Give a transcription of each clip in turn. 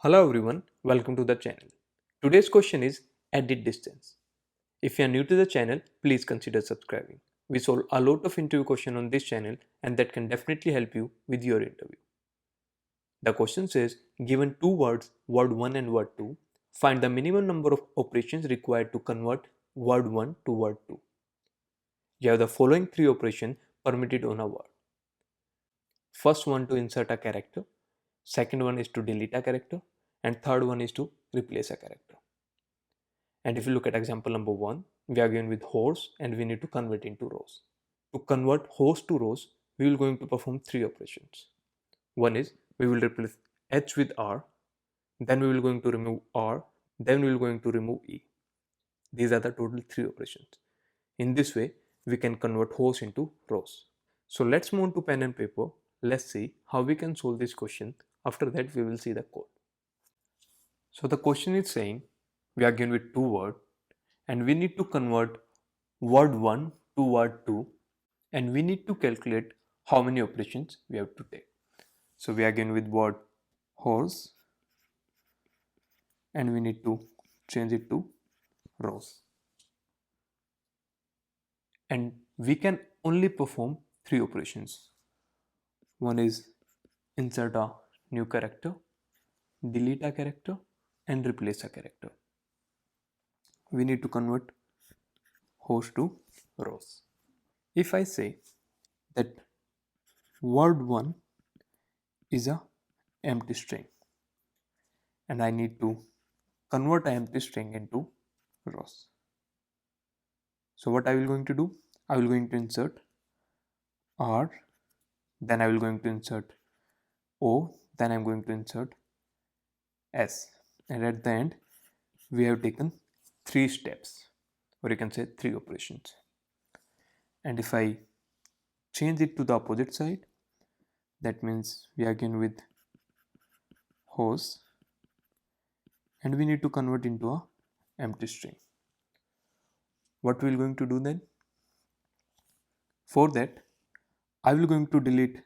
Hello everyone, welcome to the channel. Today's question is edit distance. If you are new to the channel, please consider subscribing. We solve a lot of interview questions on this channel and that can definitely help you with your interview. The question says, given two words, word 1 and word 2, find the minimum number of operations required to convert word 1 to word 2. You have the following three operations permitted on a word. First one to insert a character, second one is to delete a character, and third one is to replace a character. And if you look at example number 1, we are given with horse and we need to convert into rows. To convert horse to rows, we will going to perform three operations. One is we will replace H with R, then we will going to remove R, then we will going to remove E. These are the total three operations. In this way, we can convert horse into rows. So let's move on to pen and paper. Let's see how we can solve this question. After that, we will see the code. So the question is saying we are given with two words and we need to convert word 1 to word 2 and we need to calculate how many operations we have to take. So we are given with word horse and we need to change it to rows. And we can only perform three operations. One is insert a new character, delete a character and replace a character. We need to convert horse to rows. If I say that word 1 is a empty string and I need to convert an empty string into rows. So what I will going to do? I will going to insert R, then I will going to insert O, then I am going to insert S, and at the end we have taken three steps, or you can say three operations. And if I change it to the opposite side, that means we are again with horse and we need to convert into a empty string. What we will going to do then? For that, I will going to delete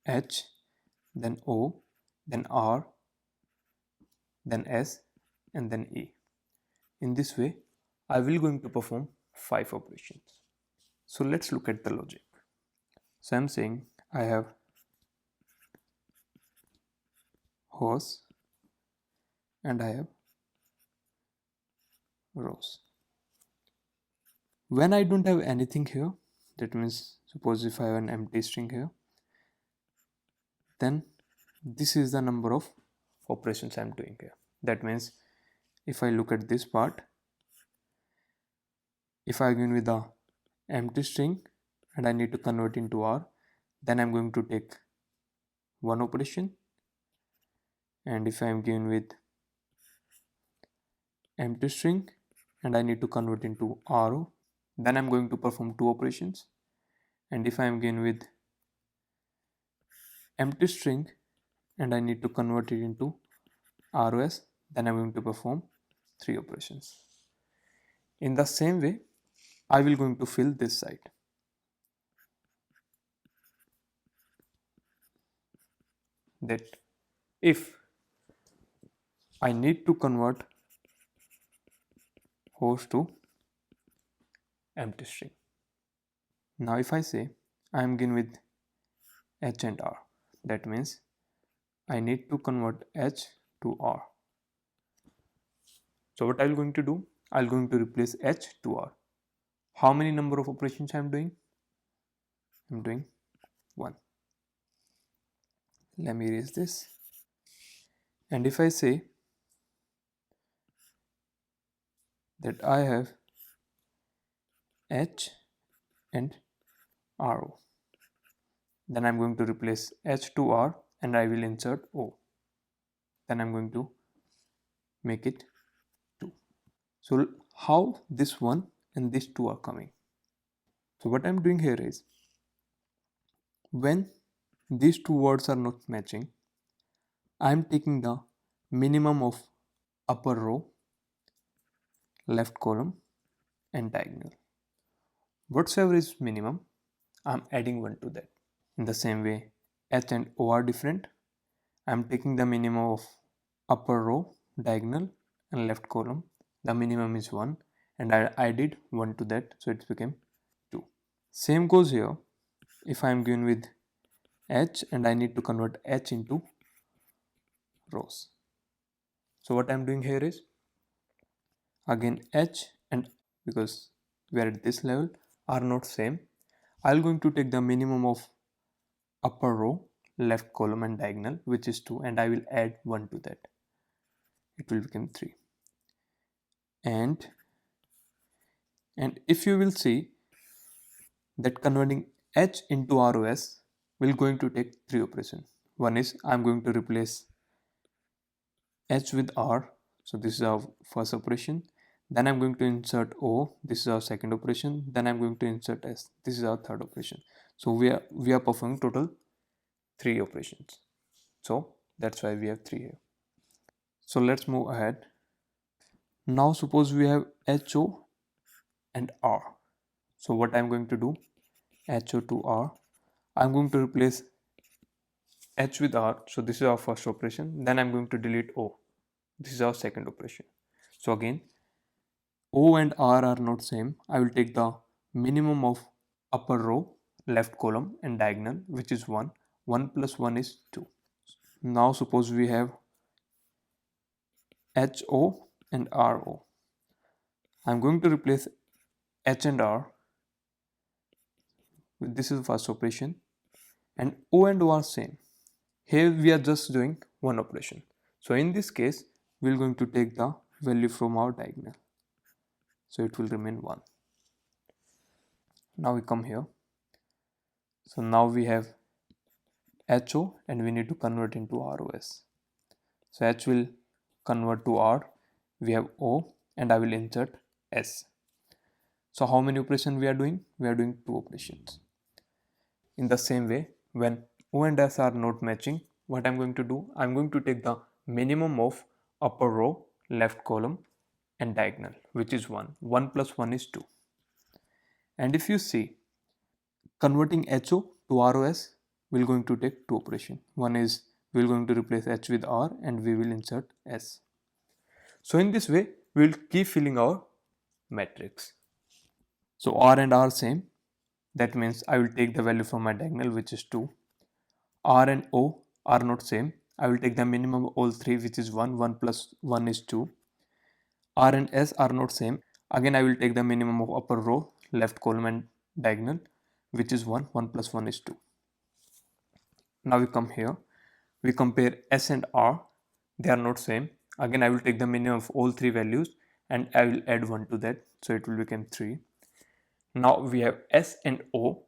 H, then O, then R, then S, and then E. In this way, I will going to perform 5 operations. So let's look at the logic. So I'm saying I have horse and I have rows. When I don't have anything here, that means suppose if I have an empty string here, then this is the number of operations I'm doing here. That means if I look at this part, if I begin with a empty string and I need to convert into R, then I'm going to take one operation. And if I'm given with empty string and I need to convert into RO, then I'm going to perform two operations. And if I'm given with empty string and I need to convert it into ROS, then I'm going to perform three operations. In the same way, I will going to fill this side. That if I need to convert horse to empty string. Now if I say I am given with H and R, that means I need to convert H to R. So what I am going to do? I am going to replace H to R. How many number of operations I am doing? I am doing 1. Let me erase this. And if I say that I have H and RO, then I am going to replace H to R and I will insert O. Then I am going to make it 2. So how this one and this 2 are coming? So what I am doing here is, when these two words are not matching, I am taking the minimum of upper row, left column and diagonal. Whatsoever is minimum, I am adding 1 to that. In the same way, H and O are different. I am taking the minimum of upper row diagonal and left column, the minimum is 1, and I added 1 to that, so it became 2. Same goes here. If I am given with h and I need to convert h into rows, so what I am doing here is, again h and, because we are at this level, are not same, I'm going to take the minimum of upper row, left column and diagonal, which is 2, and I will add 1 to that. It will become 3. And if you will see that converting h into ROS will going to take 3 operations. One is I'm going to replace h with R, so this is our first operation. Then I'm going to insert O, this is our second operation. Then I'm going to insert S, this is our third operation. So we are performing total 3 operations. So that's why we have 3 here. So let's move ahead. Now suppose we have HO and R. So what I'm going to do, HO to R, I'm going to replace H with R, so this is our first operation. Then I'm going to delete O, this is our second operation. So again, O and R are not same. I will take the minimum of upper row, left column and diagonal, which is 1. 1 plus 1 is 2. Now suppose we have HO and RO. I'm going to replace H and R. This is the first operation. And O and O are same. Here we are just doing one operation. So in this case, we're going to take the value from our diagonal. So it will remain 1. Now we come here. So now we have HO and we need to convert into ROS. So H will convert to R. We have O and I will insert S. So how many operations we are doing? We are doing 2 operations. In the same way, when O and S are not matching, what I'm going to do, I'm going to take the minimum of upper row, left column and diagonal, which is 1. 1 plus 1 is 2. And if you see, converting HO to ROS, we're going to take 2 operations. One is we're going to replace H with R and we will insert S. So in this way, we'll keep filling our matrix. So R and R same. That means I will take the value from my diagonal, which is 2. R and O are not same. I will take the minimum of all 3, which is 1. 1 plus 1 is 2. R and S are not same. Again, I will take the minimum of upper row, left column and diagonal, which is 1. 1 plus 1 is 2. Now we come here. We compare S and R. They are not same. Again, I will take the minimum of all 3 values and I will add 1 to that. So it will become 3. Now we have S and O.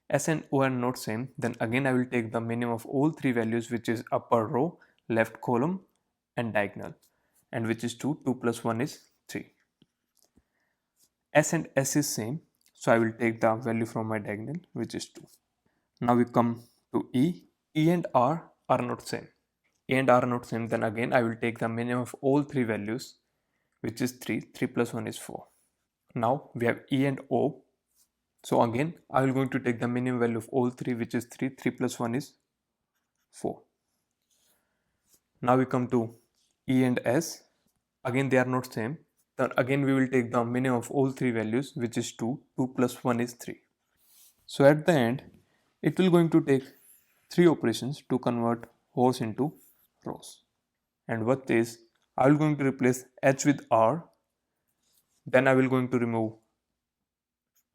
S and O are not same. Then again I will take the minimum of all 3 values, which is upper row, left column and diagonal, and which is 2. 2 plus 1 is 3. S and S is same. So I will take the value from my diagonal, which is 2. Now we come to E. E and R are not same. E and R are not same. Then again I will take the minimum of all 3 values, which is 3. 3 plus 1 is 4. Now we have E and O. So again, I will going to take the minimum value of all 3, which is 3. 3 plus 1 is 4. Now we come to E and S. Again, they are not same. Then again, we will take the minimum of all 3 values, which is 2. 2 plus 1 is 3. So at the end, it will going to take 3 operations to convert rows into rows. And what is, I will going to replace H with R. Then I will going to remove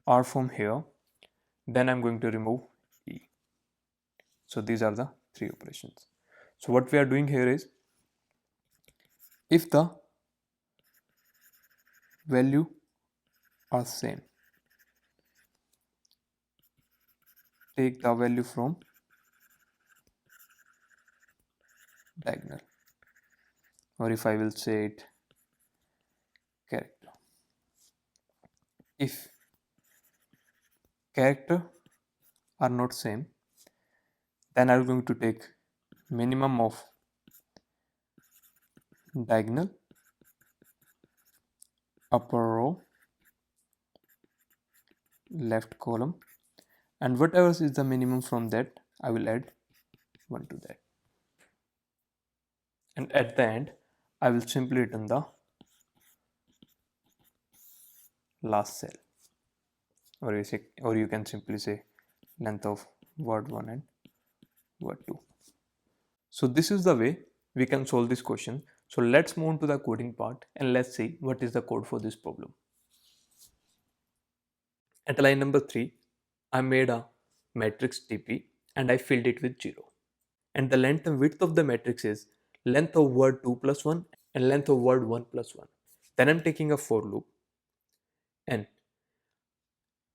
R from here. Then I'm going to remove E. So these are the 3 operations. So what we are doing here is, if the value are same, take the value from diagonal, or if I will say it, character. If character are not same, then I'm going to take minimum of diagonal, upper row, left column, and whatever is the minimum from that, I will add 1 to that. and at the end I will simply return the last cell, or you can simply say length of word 1 and word 2. So this is the way we can solve this question. So let's move on to the coding part and let's see what is the code for this problem. At line number 3, I made a matrix TP and I filled it with 0. And the length and width of the matrix is length of word 2 plus 1 and length of word 1 plus 1. Then I'm taking a for loop, and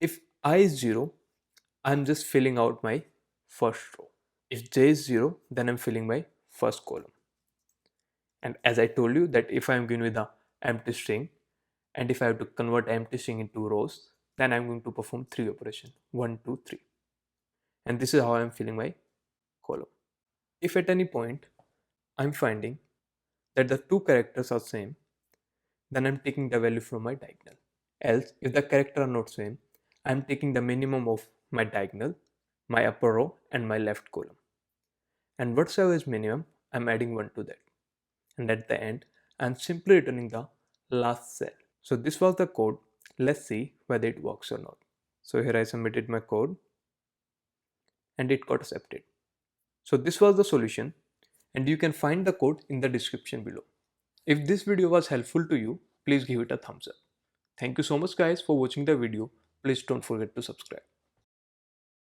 if I is 0, I'm just filling out my first row. If j is 0, then I'm filling my first column. And as I told you that if I'm given with a empty string and if I have to convert empty string into rows, then I'm going to perform 3 operations, 1, 2, 3. And this is how I'm filling my column. If at any point I'm finding that the two characters are same, then I'm taking the value from my diagonal. Else, if the characters are not same, I'm taking the minimum of my diagonal, my upper row and my left column. And whatsoever is minimum, I'm adding 1 to that. And at the end, I'm simply returning the last cell. So this was the code. Let's see whether it works or not. So here I submitted my code and it got accepted. So this was the solution, and you can find the code in the description below. If this video was helpful to you, please give it a thumbs up. Thank you so much guys for watching the video. Please don't forget to subscribe.